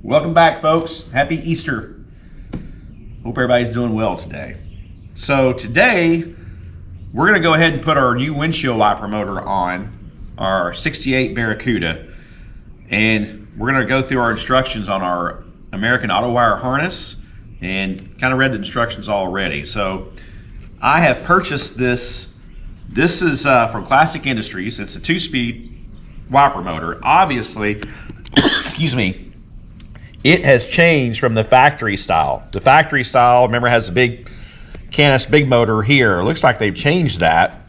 Welcome back, folks. Happy Easter. Hope everybody's doing well today. So today, we're gonna go ahead and put our new windshield wiper motor on our 68 Barracuda. And we're gonna go through our instructions on our American Autowire harness and kind of read the instructions already. So I have purchased this. This is from Classic Industries. It's a 2-speed wiper motor. Obviously, excuse me, it has changed from the factory style. The factory style, remember, has a big Canis big motor here. It looks like they've changed that.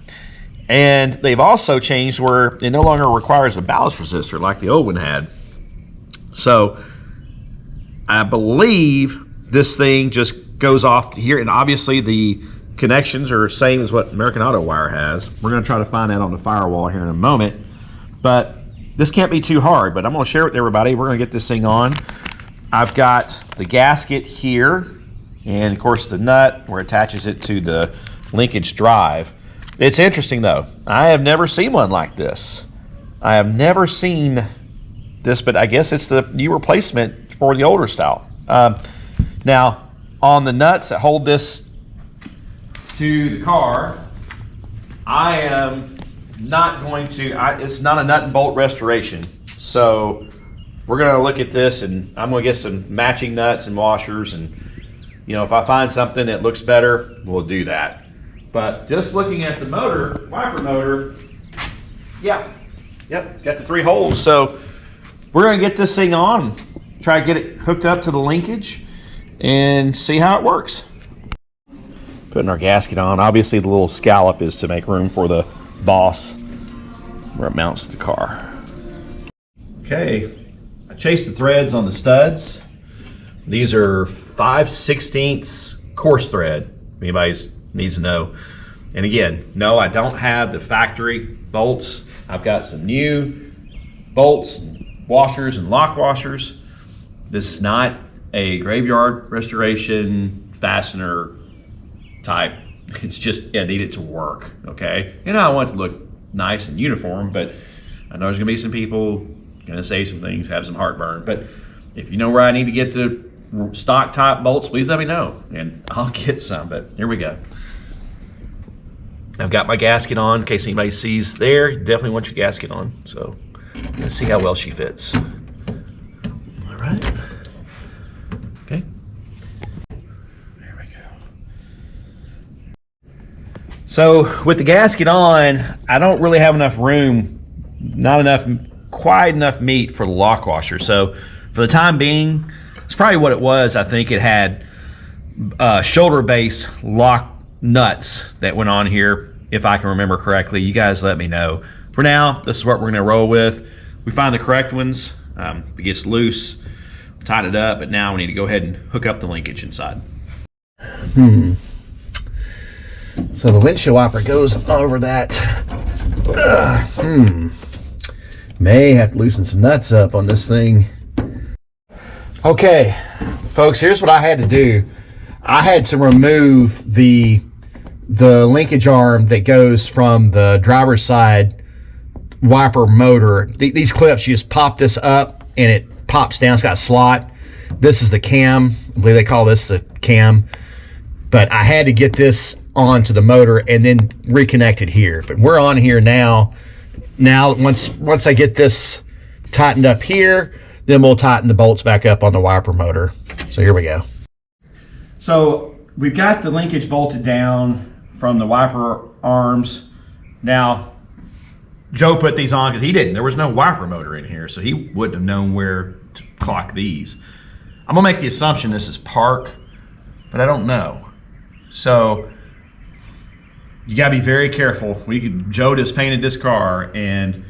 And they've also changed where it no longer requires a ballast resistor like the old one had. So I believe this thing just goes off here, and obviously the connections are the same as what American Autowire has. We're going to try to find that on the firewall here in a moment. But this can't be too hard, but I'm going to share it with everybody. We're going to get this thing on. I've got the gasket here, and of course the nut where it attaches it to the linkage drive. It's interesting though. I have never seen one like this. I have never seen this, but I guess it's the new replacement for the older style. Now, on the nuts that hold this to the car, I am not going to, it's not a nut and bolt restoration. So we're going to look at this, and I'm going to get some matching nuts and washers, and you know, if I find something that looks better, we'll do that. But just looking at the motor, wiper motor, yep, got the 3 holes. So we're going to get this thing on, try to get it hooked up to the linkage and see how it works. Putting our gasket on. Obviously the little scallop is to make room for the boss where it mounts to the car. Okay, I chased the threads on the studs. These are 5/16 coarse thread, if anybody needs to know. And again, no, I don't have the factory bolts. I've got some new bolts, washers, and lock washers. This is not a graveyard restoration fastener type. It's just, I need it to work, okay? And I want it to look nice and uniform, but I know there's gonna be some people gonna say some things, have some heartburn. But if you know where I need to get the stock type bolts, please let me know and I'll get some. But here we go. I've got my gasket on in case anybody sees there. You definitely want your gasket on. So let's see how well she fits. All right. Okay. There we go. So with the gasket on, I don't really have enough room, quite enough meat for the lock washer. So for the time being, it's probably what it was. I think it had shoulder base lock nuts that went on here, if I can remember correctly. You guys let me know. For now, this is what we're going to roll with. We find the correct ones. If it gets loose, we'll tighten it up, but now we need to go ahead and hook up the linkage inside. So the windshield wiper goes over that. May have to loosen some nuts up on this thing. Okay, folks, here's what I had to do. I had to remove the linkage arm that goes from the driver's side wiper motor. These clips, you just pop this up and it pops down. It's got a slot. This is the cam. I believe they call this the cam. But I had to get this onto the motor and then reconnect it here. But we're on here now. Now, once I get this tightened up here, then we'll tighten the bolts back up on the wiper motor. So here we go. So we've got the linkage bolted down from the wiper arms. Now, Joe put these on because he didn't. There was no wiper motor in here, so he wouldn't have known where to clock these. I'm gonna make the assumption this is park, but I don't know. So you gotta be very careful. Joe just painted this car, and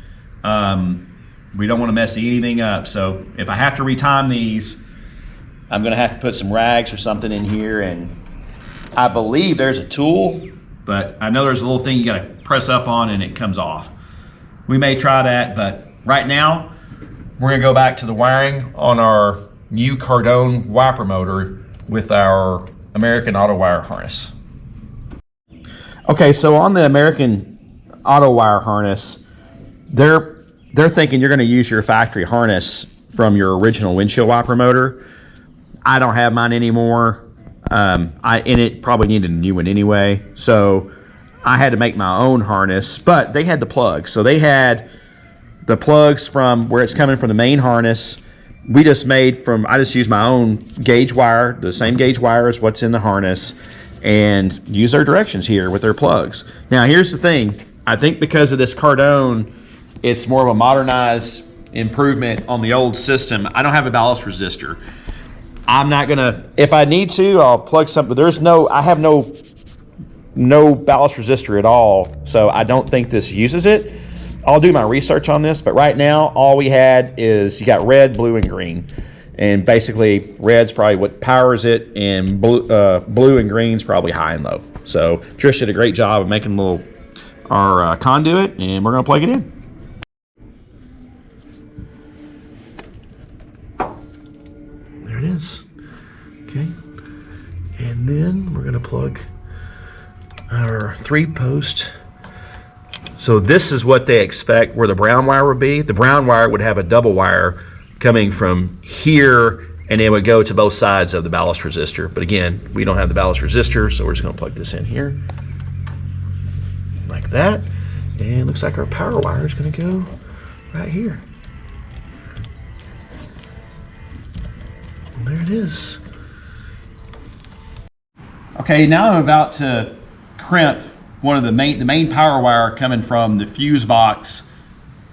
we don't want to mess anything up. So if I have to retime these, I'm going to have to put some rags or something in here. And I believe there's a tool, but I know there's a little thing you got to press up on and it comes off. We may try that, but right now we're going to go back to the wiring on our new Cardone wiper motor with our American Autowire harness. Okay, so on the American Autowire harness, they're thinking you're going to use your factory harness from your original windshield wiper motor. I don't have mine anymore. And it probably needed a new one anyway. So I had to make my own harness, but they had the plugs. So they had the plugs from where it's coming from the main harness. I just used my own gauge wire, the same gauge wire as what's in the harness, and use their directions here with their plugs. Now, here's the thing. I think because of this Cardone, it's more of a modernized improvement on the old system. I don't have a ballast resistor. I'm not gonna, if I need to, I'll plug something. I have no ballast resistor at all, so I don't think this uses it. I'll do my research on this, but right now all we had is you got red, blue, and green, and basically red's probably what powers it, and blue and green's probably high and low. So Trish did a great job of making our conduit, and we're gonna plug it in. There it is. Okay, and then we're gonna plug our 3-post. So this is what they expect where the brown wire would be. The brown wire would have a double wire coming from here, and it would go to both sides of the ballast resistor. But again, we don't have the ballast resistor, so we're just gonna plug this in here like that. And it looks like our power wire is gonna go right here. And there it is. Okay, now I'm about to crimp one of the main power wire coming from the fuse box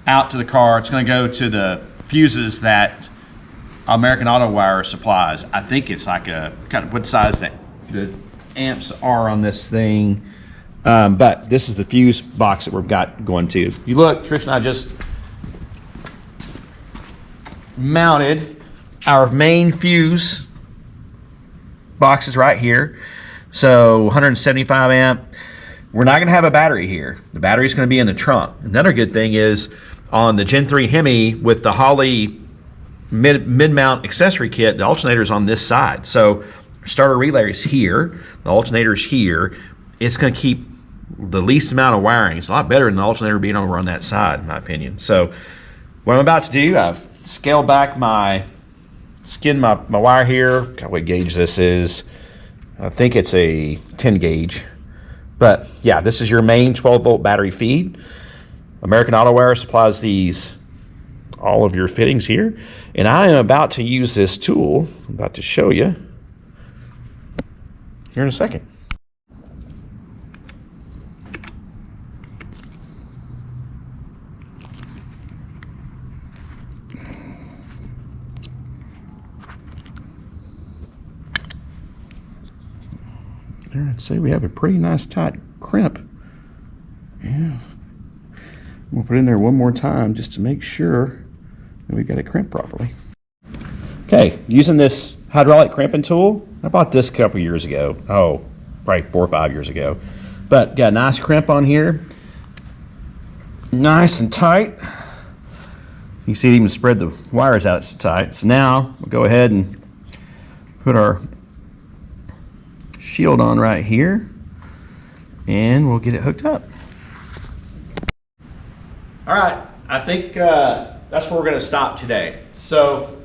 out to the car. It's going to go to the fuses that American Autowire supplies. I think it's like a kind of what size that the amps are on this thing, but this is the fuse box that we've got going to. You look, Trish and I just mounted our main fuse boxes right here. So 175 amp. We're not going to have a battery here. The battery is going to be in the trunk. Another good thing is on the Gen 3 Hemi with the Holley mid-mount accessory kit, the alternator is on this side. So starter relay is here, the alternator is here. It's going to keep the least amount of wiring. It's a lot better than the alternator being over on that side, in my opinion. So what I'm about to do, I've scaled back skinned my wire here. God, what gauge this is. I think it's a 10 gauge. But yeah, this is your main 12-volt battery feed. American Autowire supplies all of your fittings here. And I am about to use this tool. I'm about to show you here in a second. There, I'd say we have a pretty nice tight crimp. Yeah. We'll put it in there one more time just to make sure that we've got it crimped properly. Okay, using this hydraulic crimping tool. I bought this a couple years ago. Oh, probably 4 or 5 years ago. But got a nice crimp on here. Nice and tight. You can see it even spread the wires out, it's tight. So now we'll go ahead and put our shield on right here, and we'll get it hooked up. All right, I think that's where we're going to stop today. So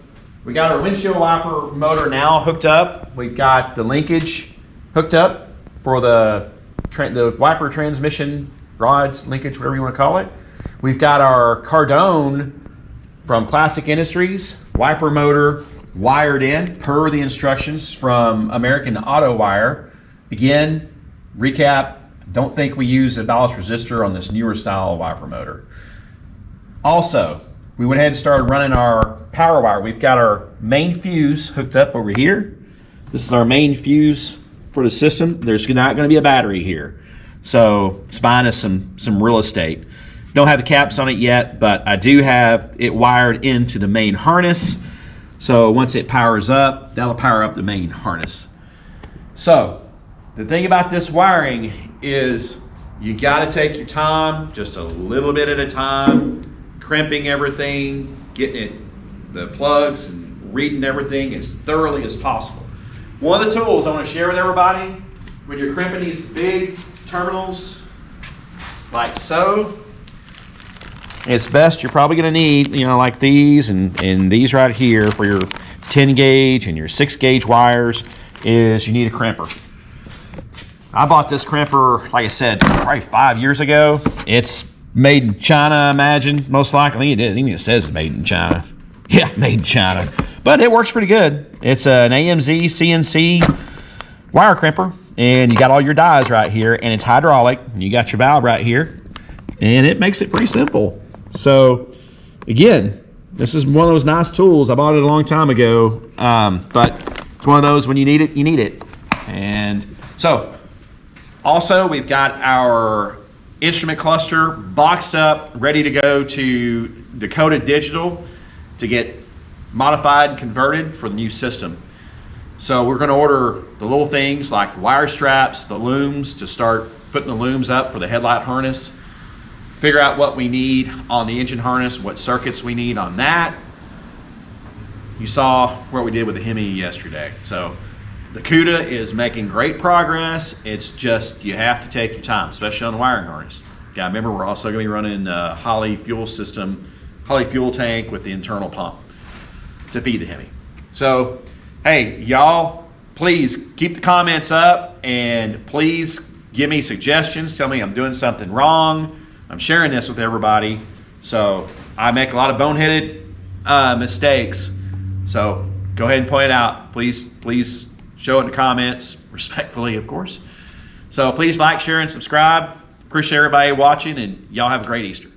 we got our windshield wiper motor now hooked up. We've got the linkage hooked up for the wiper transmission rods, linkage, whatever you want to call it. We've got our Cardone from Classic Industries wiper motor wired in per the instructions from American Autowire. Again, recap, don't think we use a ballast resistor on this newer style wiper motor. Also, we went ahead and started running our power wire. We've got our main fuse hooked up over here. This is our main fuse for the system. There's not going to be a battery here, so it's buying us some real estate. Don't have the caps on it yet, but I do have it wired into the main harness. So once it powers up, that'll power up the main harness. So the thing about this wiring is you got to take your time, just a little bit at a time, crimping everything, getting the plugs and reading everything as thoroughly as possible. One of the tools I want to share with everybody when you're crimping these big terminals like so, it's best, you're probably going to need, you know, like these and these right here for your 10 gauge and your 6 gauge wires, is you need a crimper. I bought this crimper, like I said, probably 5 years ago. It's made in China, I imagine, most likely. I think it says it's made in China. Yeah, made in China. But it works pretty good. It's an AMZ CNC wire crimper, and you got all your dies right here, and it's hydraulic, and you got your valve right here, and it makes it pretty simple. So, again, this is one of those nice tools. I bought it a long time ago, but it's one of those, when you need it, you need it. And so, also, we've got our instrument cluster boxed up, ready to go to Dakota Digital to get modified and converted for the new system. So we're going to order the little things like the wire straps, the looms, to start putting the looms up for the headlight harness, figure out what we need on the engine harness, what circuits we need on that. You saw what we did with the Hemi yesterday. So the CUDA is making great progress. It's just, you have to take your time, especially on the wiring harness. Yeah, remember, we're also going to be running Holley fuel system, Holley fuel tank with the internal pump to feed the Hemi. So, hey, y'all, please keep the comments up, and please give me suggestions. Tell me I'm doing something wrong. I'm sharing this with everybody. So I make a lot of boneheaded mistakes. So go ahead and point it out. Please show it in the comments, respectfully, of course. So please like, share, and subscribe. Appreciate everybody watching, and y'all have a great Easter.